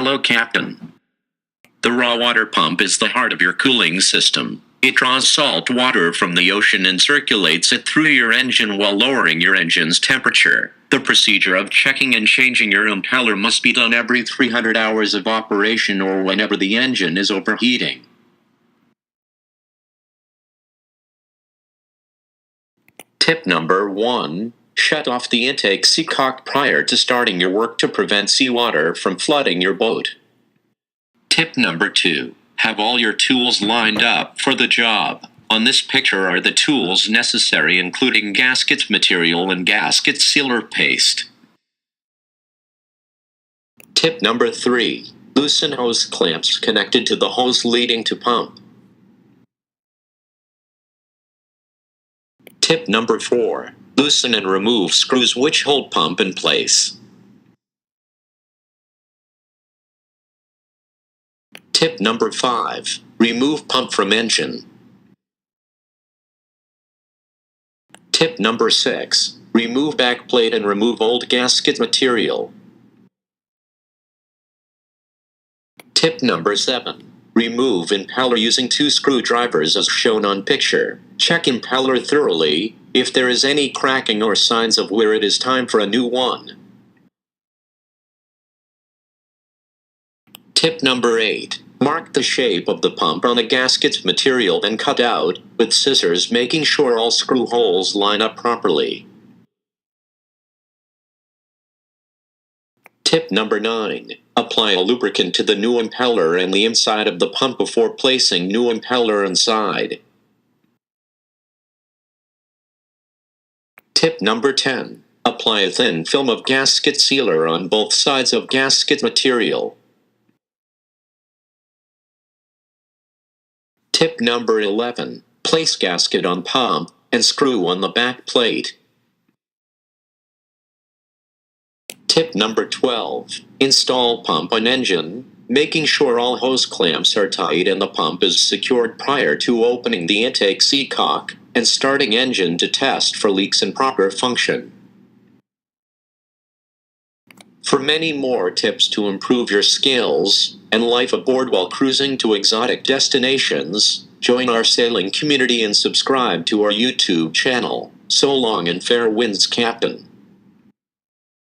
Hello, Captain. The raw water pump is the heart of your cooling system. It draws salt water from the ocean and circulates it through your engine while lowering your engine's temperature. The procedure of checking and changing your impeller must be done every 300 hours of operation or whenever the engine is overheating. Tip number 1. Shut off the intake seacock prior to starting your work to prevent seawater from flooding your boat. Tip number 2. Have all your tools lined up for the job. On this picture are the tools necessary, including gasket material and gasket sealer paste. Tip number 3. Loosen hose clamps connected to the hose leading to pump. Tip number 4. Loosen and remove screws which hold pump in place. Tip number 5. Remove pump from engine. Tip number 6. Remove backplate and remove old gasket material. Tip number 7. Remove impeller using 2 screwdrivers as shown on picture. Check impeller thoroughly if there is any cracking or signs of wear. It is time for a new one. Tip number 8. Mark the shape of the pump on a gasket material and cut out with scissors, making sure all screw holes line up properly. Tip number 9. Apply a lubricant to the new impeller and the inside of the pump before placing new impeller inside. Tip number 10. Apply a thin film of gasket sealer on both sides of gasket material. Tip number 11. Place gasket on pump and screw on the back plate. Tip number 12. Install pump on engine, making sure all hose clamps are tight and the pump is secured prior to opening the intake seacock and starting engine to test for leaks and proper function. For many more tips to improve your skills and life aboard while cruising to exotic destinations, join our sailing community and subscribe to our YouTube channel. So long and fair winds, Captain.